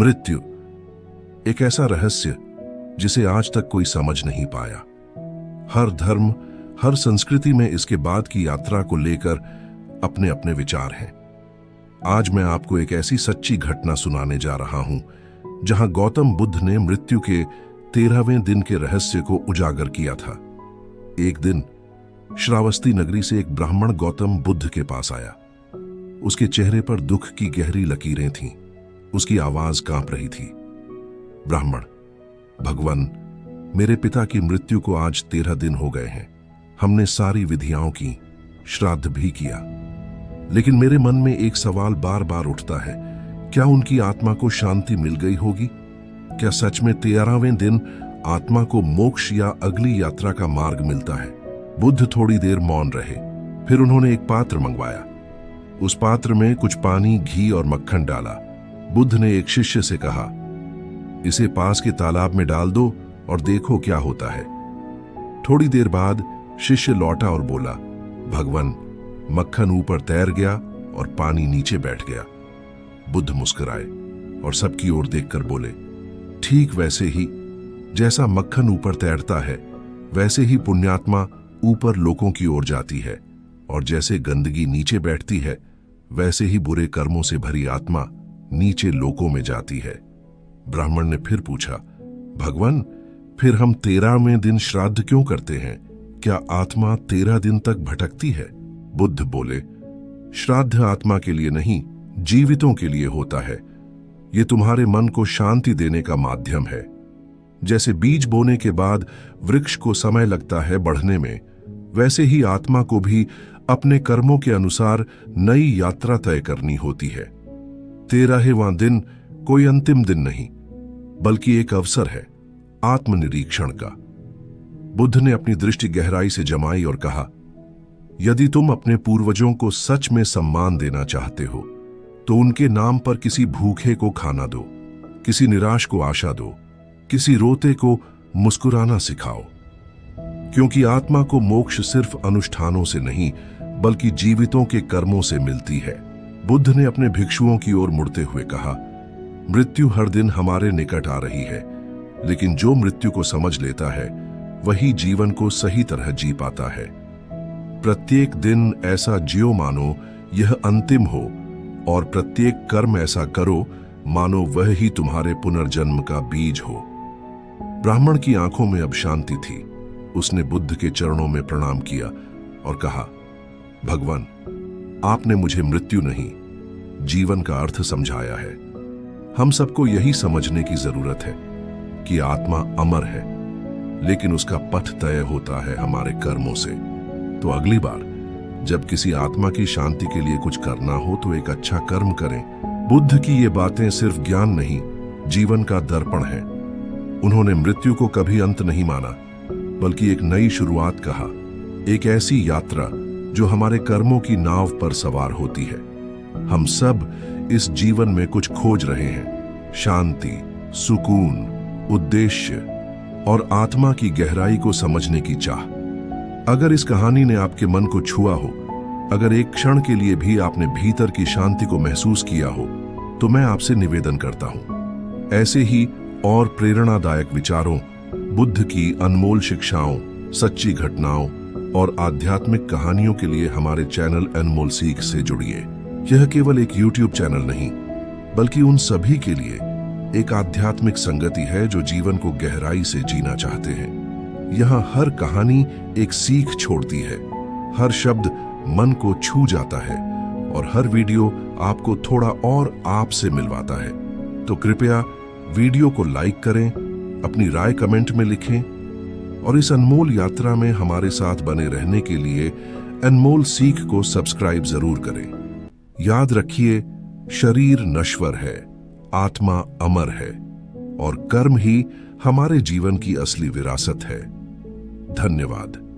मृत्यु एक ऐसा रहस्य जिसे आज तक कोई समझ नहीं पाया। हर धर्म, हर संस्कृति में इसके बाद की यात्रा को लेकर अपने अपने विचार हैं। आज मैं आपको एक ऐसी सच्ची घटना सुनाने जा रहा हूं जहां गौतम बुद्ध ने मृत्यु के 13वें दिन के रहस्य को उजागर किया था। एक दिन श्रावस्ती नगरी से एक ब्राह्मण गौतम बुद्ध के पास आया। उसके चेहरे पर दुख की गहरी लकीरें थीं। उसकी आवाज कांप रही थी। ब्राह्मण: भगवान, मेरे पिता की मृत्यु को आज 13 दिन हो गए हैं। हमने सारी विधियां की, श्राद्ध भी किया, लेकिन मेरे मन में एक सवाल बार बार उठता है, क्या उनकी आत्मा को शांति मिल गई होगी? क्या सच में 13वें दिन आत्मा को मोक्ष या अगली यात्रा का मार्ग मिलता है? बुद्ध थोड़ी देर मौन रहे। फिर उन्होंने एक पात्र मंगवाया। उस पात्र में कुछ पानी, घी और मक्खन डाला। बुद्ध ने एक शिष्य से कहा, इसे पास के तालाब में डाल दो और देखो क्या होता है। थोड़ी देर बाद शिष्य लौटा और बोला, भगवान, मक्खन ऊपर तैर गया और पानी नीचे बैठ गया। बुद्ध मुस्कुराए और सबकी ओर देखकर बोले, ठीक वैसे ही जैसा मक्खन ऊपर तैरता है, वैसे ही पुण्यात्मा ऊपर लोकों की ओर जाती है, और जैसे गंदगी नीचे बैठती है, वैसे ही बुरे कर्मों से भरी आत्मा नीचे लोकों में जाती है। ब्राह्मण ने फिर पूछा, भगवान, फिर हम 13वें दिन श्राद्ध क्यों करते हैं? क्या आत्मा 13 दिन तक भटकती है? बुद्ध बोले, श्राद्ध आत्मा के लिए नहीं, जीवितों के लिए होता है। ये तुम्हारे मन को शांति देने का माध्यम है। जैसे बीज बोने के बाद वृक्ष को समय लगता है बढ़ने में, वैसे ही आत्मा को भी अपने कर्मों के अनुसार नई यात्रा तय करनी होती है। 13वां दिन कोई अंतिम दिन नहीं, बल्कि एक अवसर है आत्मनिरीक्षण का। बुद्ध ने अपनी दृष्टि गहराई से जमाई और कहा, यदि तुम अपने पूर्वजों को सच में सम्मान देना चाहते हो, तो उनके नाम पर किसी भूखे को खाना दो, किसी निराश को आशा दो, किसी रोते को मुस्कुराना सिखाओ। क्योंकि आत्मा को मोक्ष सिर्फ अनुष्ठानों से नहीं, बल्कि जीवितों के कर्मों से मिलती है। बुद्ध ने अपने भिक्षुओं की ओर मुड़ते हुए कहा, मृत्यु हर दिन हमारे निकट आ रही है, लेकिन जो मृत्यु को समझ लेता है, वही जीवन को सही तरह जी पाता है। प्रत्येक दिन ऐसा जियो मानो यह अंतिम हो, और प्रत्येक कर्म ऐसा करो मानो वह ही तुम्हारे पुनर्जन्म का बीज हो। ब्राह्मण की आंखों में अब शांति थी। उसने बुद्ध के चरणों में प्रणाम किया और कहा, भगवान, आपने मुझे मृत्यु नहीं, जीवन का अर्थ समझाया है। हम सबको यही समझने की जरूरत है कि आत्मा अमर है, लेकिन उसका पथ तय होता है हमारे कर्मों से। तो अगली बार जब किसी आत्मा की शांति के लिए कुछ करना हो, तो एक अच्छा कर्म करें। बुद्ध की ये बातें सिर्फ ज्ञान नहीं, जीवन का दर्पण है। उन्होंने मृत्यु को कभी अंत नहीं माना, बल्कि एक नई शुरुआत कहा, एक ऐसी यात्रा जो हमारे कर्मों की नाव पर सवार होती है। हम सब इस जीवन में कुछ खोज रहे हैं, शांति, सुकून, उद्देश्य और आत्मा की गहराई को समझने की चाह। अगर इस कहानी ने आपके मन को छुआ हो, अगर एक क्षण के लिए भी आपने भीतर की शांति को महसूस किया हो, तो मैं आपसे निवेदन करता हूं, ऐसे ही और प्रेरणादायक विचारों, बुद्ध की अनमोल शिक्षाओं, सच्ची घटनाओं और आध्यात्मिक कहानियों के लिए हमारे चैनल अनमोल सीख से जुड़िए। यह केवल एक YouTube चैनल नहीं, बल्कि उन सभी के लिए एक आध्यात्मिक संगति है जो जीवन को गहराई से जीना चाहते हैं। यहाँ हर कहानी एक सीख छोड़ती है, हर शब्द मन को छू जाता है, और हर वीडियो आपको थोड़ा और आप से मिलवाता है। तो कृपया वीडियो को लाइक करें, अपनी राय कमेंट में लिखें, और इस अनमोल यात्रा में हमारे साथ बने रहने के लिए अनमोल सीख को सब्सक्राइब जरूर करें। याद रखिए, शरीर नश्वर है, आत्मा अमर है, और कर्म ही हमारे जीवन की असली विरासत है। धन्यवाद।